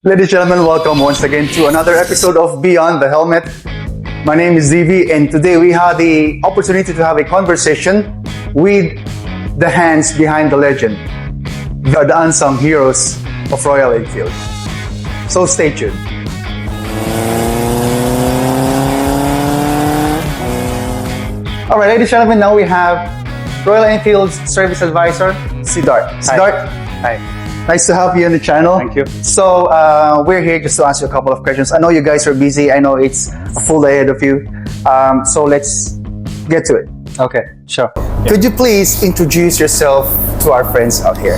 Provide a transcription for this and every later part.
Ladies and gentlemen, welcome once again to another episode of Beyond the Helmet. My name is ZV, and today we had the opportunity to have a conversation with the hands behind the legend. They are the unsung heroes of Royal Enfield. So stay tuned. All right, ladies and gentlemen, now we have Royal Enfield's Service Advisor, Siddharth. Siddharth, Hi. nice to have you on the channel. Thank you. So we're here just to answer a couple of questions. I know you guys are busy. I know it's a full day ahead of you. So let's get to it. Okay, sure. Could you please introduce yourself to our friends out here?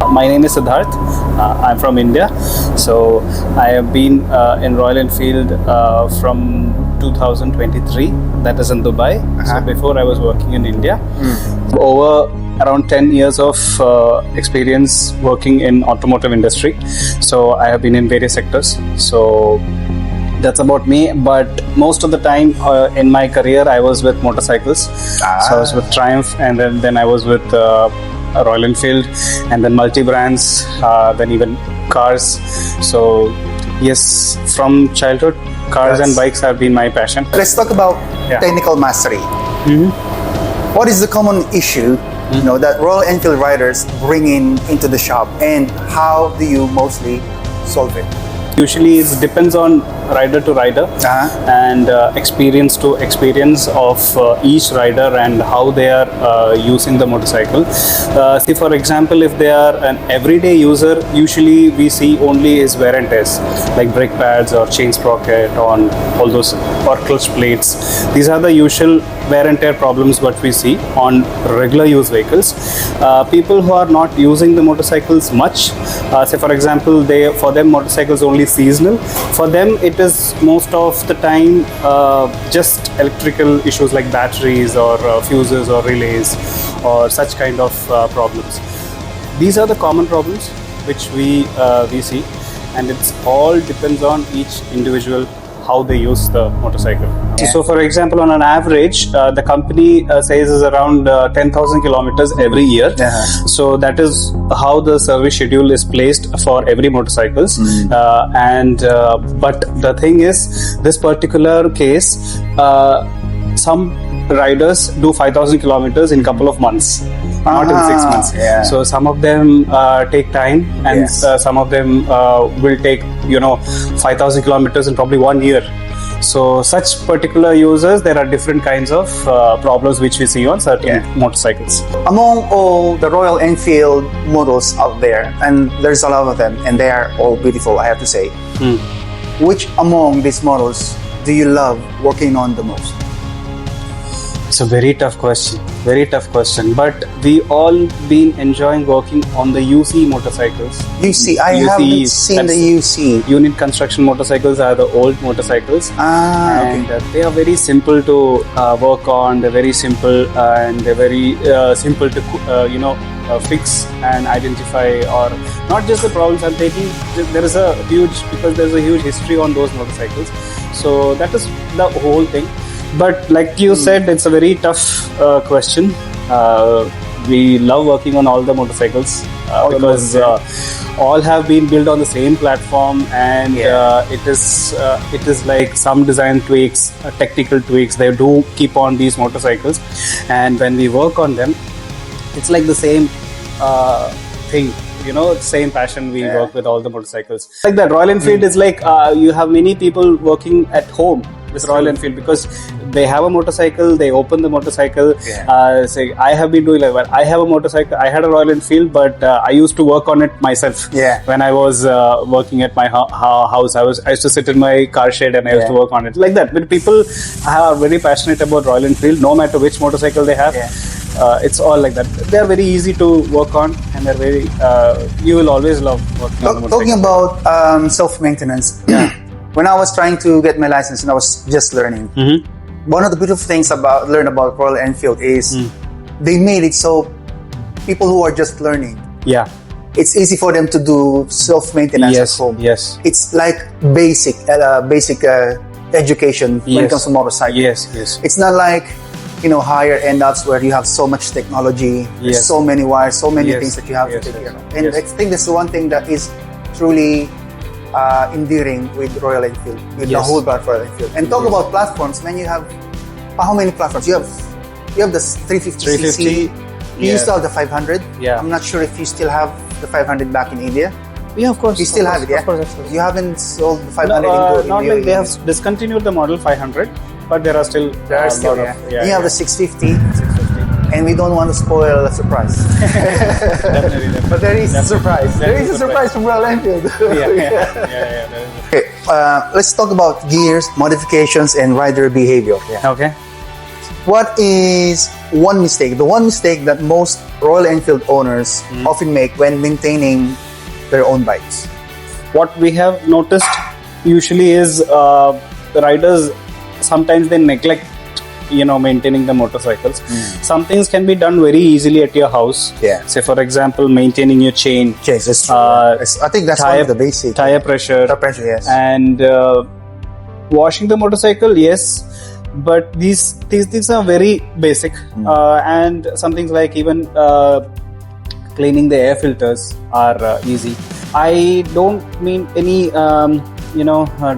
My name is Siddharth. I'm from India. So I have been in Royal Enfield from 2023. That is in Dubai. So before I was working in India. Over around 10 years of experience working in automotive industry. So I have been in various sectors. So that's about me. But most of the time in my career, I was with motorcycles. So I was with Triumph, and then I was with Royal Enfield, and then multi-brands, then even cars. So yes, from childhood, cars and bikes have been my passion. Let's talk about technical mastery. What is the common issue that Royal Enfield riders bring into the shop, and how do you mostly solve it? Usually it depends on rider to rider and experience to experience of each rider and how they are using the motorcycle. See, for example, if they are an everyday user, usually we see only his wear and tears, like brake pads or chain sprocket on all those, or clutch plates. These are the usual wear and tear problems what we see on regular use vehicles. People who are not using the motorcycles much, say for example, for them motorcycles only seasonal. For them it is most of the time just electrical issues like batteries or fuses or relays or such kind of problems. These are the common problems which we see, and it's all depends on each individual how they use the motorcycle. So for example, on an average, the company says is around 10,000 kilometers every year. So that is how the service schedule is placed for every motorcycles. But the thing is, this particular case, some riders do 5,000 kilometers in couple of months, not in 6 months. So some of them take time, and some of them will take 5,000 kilometers in probably 1 year. So such particular users, there are different kinds of problems which we see on certain motorcycles. Among all the Royal Enfield models out there, and there's a lot of them, and they are all beautiful, I have to say. Which among these models do you love working on the most? It's a very tough question. But we all been enjoying working on the UC motorcycles. UC, I haven't seen the UC. Unit construction motorcycles are the old motorcycles, and they are very simple to work on. They're very simple, and they're very simple to fix and identify, or not just the problems I'm taking. There's a huge history on those motorcycles. So that is the whole thing. But like you said, it's a very tough question. We love working on all the motorcycles because all have been built on the same platform, and it is like some design tweaks, technical tweaks. They do keep on these motorcycles, and when we work on them, it's like the same thing. Same passion. We work with all the motorcycles. Like that, Royal Enfield is like you have many people working at home with Royal Enfield because they have a motorcycle, they open the motorcycle, say I have been doing like that. I have a motorcycle, I had a Royal Enfield, but I used to work on it myself. When I was working at my house, I used to sit in my car shed and I used to work on it like that. But people are very passionate about Royal Enfield, no matter which motorcycle they have. It's all like that. They are very easy to work on, and they're very you will always love working on the motorcycle. Talking about self-maintenance, when I was trying to get my license and I was just learning, one of the beautiful things learn about Royal Enfield is they made it so people who are just learning, it's easy for them to do self-maintenance at home. It's like basic education when it comes to motorcycles. It's not like higher end ups where you have so much technology, there's so many wires, so many things that you have to take care of. And I think that's the one thing that is truly endearing with Royal Enfield, with the Yes. whole brand Royal Enfield. And talk about platforms, man, you have, how many platforms? You have the 350cc. 350, You used to have the 500. Yeah. I'm not sure if you still have the 500 back in India. Yeah, of course. You still have it, yeah? Of course. You haven't sold the No, 500 not into like they have discontinued the model 500, but there are still There are still, lot yeah. of You have the 650, 650. and we don't want to spoil the surprise. Definitely. But there is a surprise. There is a surprise from Royal Enfield. Yeah. Okay, let's talk about gears, modifications, and rider behavior. Okay. What is one mistake? The one mistake that most Royal Enfield owners often make when maintaining their own bikes. What we have noticed usually is the riders sometimes they neglect maintaining the motorcycles. Some things can be done very easily at your house. Yeah. Say for example, maintaining your chain. Yes, that's true. I think that's one of the basic. Tire pressure. Tire pressure, yes. And washing the motorcycle, yes. But these are very basic. And some things like even cleaning the air filters are easy. I don't mean any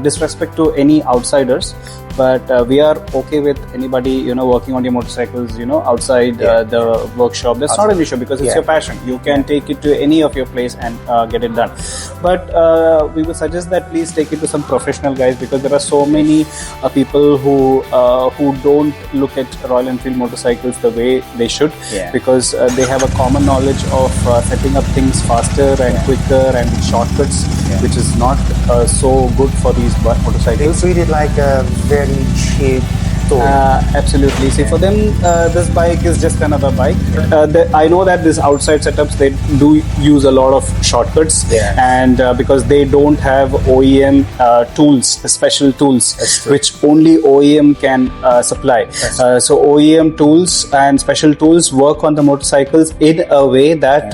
disrespect to any outsiders, but we are okay with anybody working on your motorcycles outside the workshop. That's not an issue because it's your passion. You can take it to any of your place and get it done. But we would suggest that please take it to some professional guys, because there are so many people who don't look at Royal Enfield motorcycles the way they should, because they have a common knowledge of setting up things faster and quicker and with shortcuts, which is not so good for these motorcycles. They treat it like a very cheap tool. Absolutely. See, for them, this bike is just another bike. I know that these outside setups, they do use a lot of shortcuts, and because they don't have OEM tools, special tools, which only OEM can supply. So OEM tools and special tools work on the motorcycles in a way that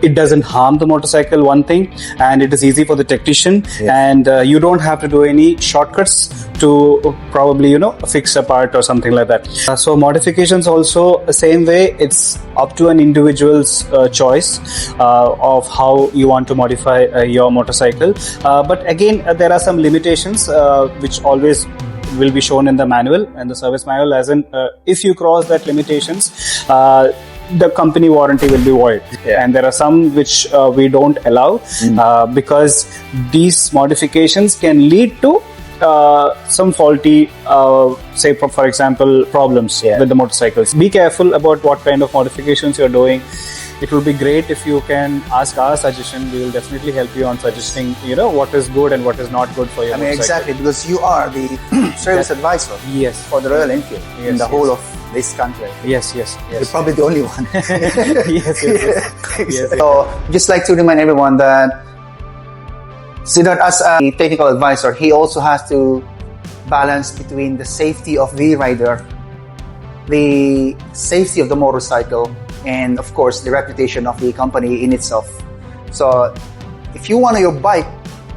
it doesn't harm the motorcycle, one thing, and it is easy for the technician, and you don't have to do any shortcuts to probably fix a part or something like that. So modifications also the same way. It's up to an individual's choice of how you want to modify your motorcycle, but again there are some limitations which always will be shown in the manual and the service manual, as in if you cross that limitations, the company warranty will be void. And there are some which we don't allow because these modifications can lead to some faulty, say for example, problems with the motorcycles. Be careful about what kind of modifications you're doing. It will be great if you can ask our suggestion. We will definitely help you on suggesting, what is good and what is not good for your motorcycle. Exactly, because you are the service advisor for the Royal Enfield in the whole of this country. Yes. You're probably the only one. Yes. So, just like to remind everyone that Siddharth, as a technical advisor, he also has to balance between the safety of the rider, the safety of the motorcycle, and of course the reputation of the company in itself. So if you want your bike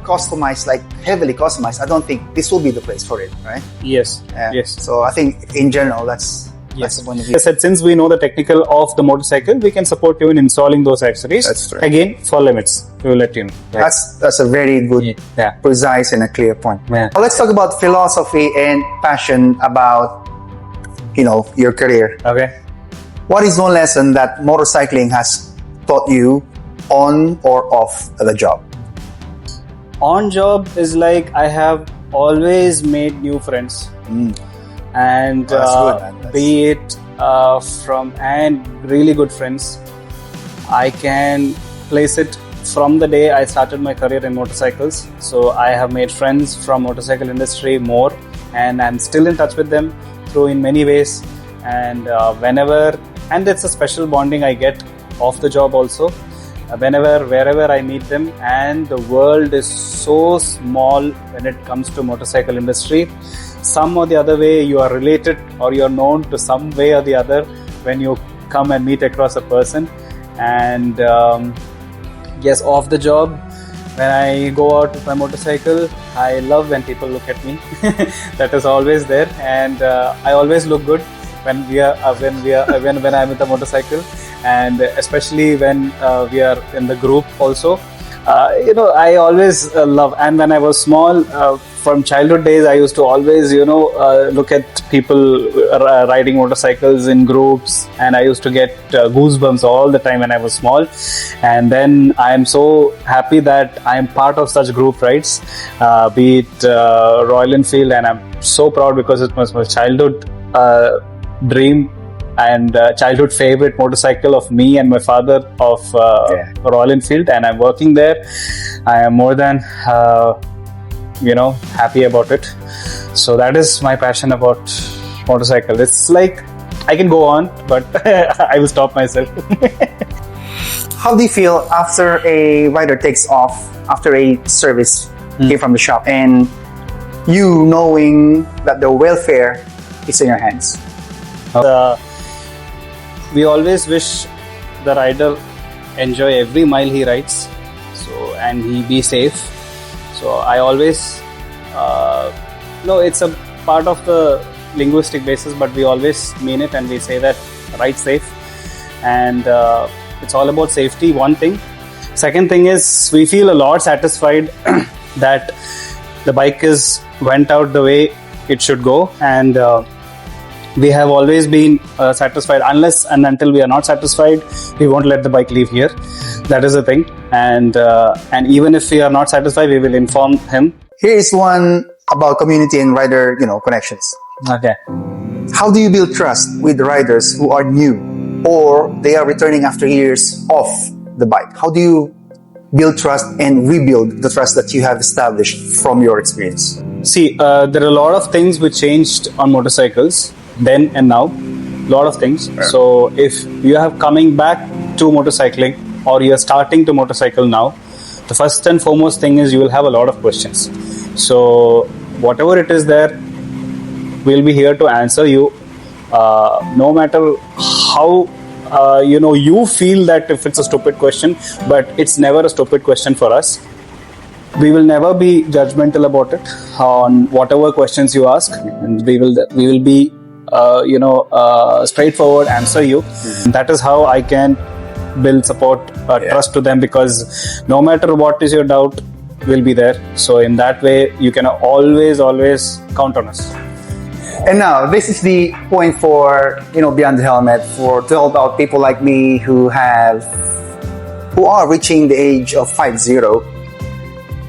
customized, like heavily customized, I don't think this will be the place for it, right? Yes. So I think in general that's the point of view. I said, since we know the technical of the motorcycle, we can support you in installing those accessories. That's right. Again, for limits, we will let you know. That's a very good, precise and a clear point. Now let's talk about philosophy and passion about your career. Okay. What is one lesson that motorcycling has taught you on or off the job? On job is like I have always made new friends. And be it and really good friends. I can place it from the day I started my career in motorcycles. So I have made friends from motorcycle industry more, and I'm still in touch with them through in many ways. And and it's a special bonding I get off the job also. Wherever I meet them, and the world is so small when it comes to motorcycle industry. Some or the other way you are related or you're known to some way or the other when you come and meet across a person. And yes, off the job, when I go out with my motorcycle, I love when people look at me. That is always there, and I always look good when I'm with the motorcycle, and especially when we are in the group also. I always love, and when I was small, from childhood days, I used to always, look at people riding motorcycles in groups, and I used to get goosebumps all the time when I was small. And then I am so happy that I am part of such group rides, be it Royal Enfield, and I'm so proud because it was my childhood dream and childhood favorite motorcycle of me and my father of Royal Enfield, and I'm working there. I am more than happy about it. So that is my passion about motorcycle. It's like I can go on, but I will stop myself. How do you feel after a rider takes off after a service came from the shop, and you knowing that the welfare is in your hands? We always wish the rider enjoy every mile he rides, and he be safe. So I always it's a part of the linguistic basis, but we always mean it, and we say that ride safe, and it's all about safety, one thing. Second thing is, we feel a lot satisfied that the bike went out the way it should go, and we have always been satisfied. Unless and until we are not satisfied, we won't let the bike leave here. That is the thing. And even if we are not satisfied, we will inform him. Here is one about community and rider, connections. Okay. How do you build trust with riders who are new or they are returning after years off the bike? How do you build trust and rebuild the trust that you have established from your experience? See, there are a lot of things which changed on motorcycles then and now. A lot of things. Yeah. So if you are coming back to motorcycling or you are starting to motorcycle now, the first and foremost thing is you will have a lot of questions. So whatever it is there, we'll be here to answer you. No matter how you feel that if it's a stupid question, but it's never a stupid question for us. We will never be judgmental about it on whatever questions you ask, and we will be straightforward, answer you. Mm-hmm. That is how I can build support, trust to them, because no matter what is your doubt, we'll be there. So in that way, you can always count on us. And now, this is the point for, Beyond the Helmet, to help out people like me who are reaching the age of 50.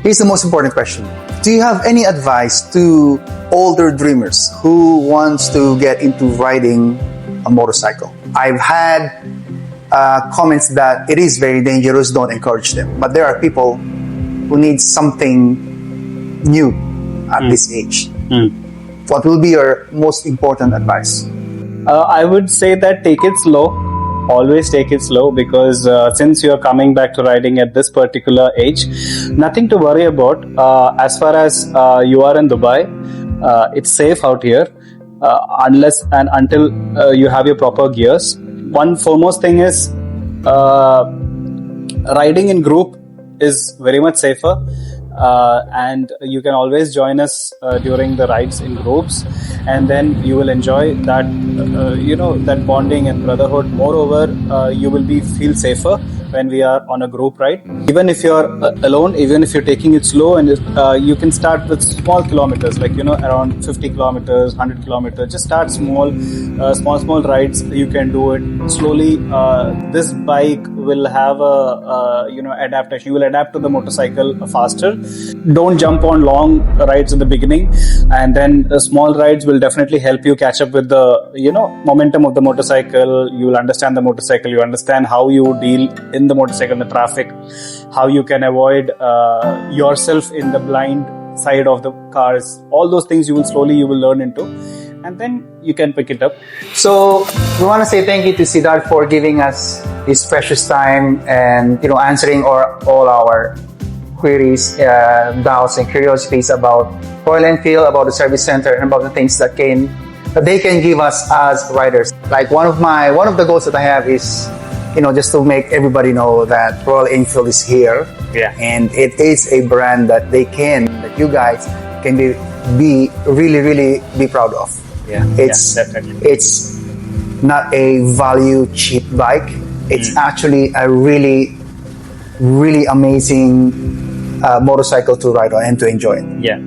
Here's the most important question. Do you have any advice to older dreamers who wants to get into riding a motorcycle? I've had comments that it is very dangerous, don't encourage them. But there are people who need something new at this age. What will be your most important advice? I would say that take it slow. Always take it slow, because since you are coming back to riding at this particular age, nothing to worry about. As far as you are in Dubai, it's safe out here unless and until you have your proper gears. One foremost thing is riding in group is very much safer. And you can always join us during the rides in groups, and then you will enjoy that that bonding and brotherhood. Moreover, you will feel safer when we are on a group ride. Even if you're alone, even if you're taking it slow, and you can start with small kilometers, like around 50 kilometers, 100 kilometers. Just start small rides. You can do it slowly. This bike will have a adaptation. You will adapt to the motorcycle faster. Don't jump on long rides in the beginning, and then small rides will definitely help you catch up with the momentum of the motorcycle. You will understand the motorcycle. You understand how you deal in the motorcycle, in the traffic, how you can avoid yourself in the blind side of the cars. All those things you will learn into, and then you can pick it up. So we want to say thank you to Siddharth for giving us his precious time and answering all our queries, doubts and curiosities about Royal Enfield, about the service center, and about the things that they can give us as riders. Like one of the goals that I have is just to make everybody know that Royal Enfield is here. Yeah. And it is a brand that you guys can be really, really be proud of. Yeah. Definitely. It's not a value cheap bike. It's actually a really really amazing motorcycle to ride on and to enjoy it. Yeah.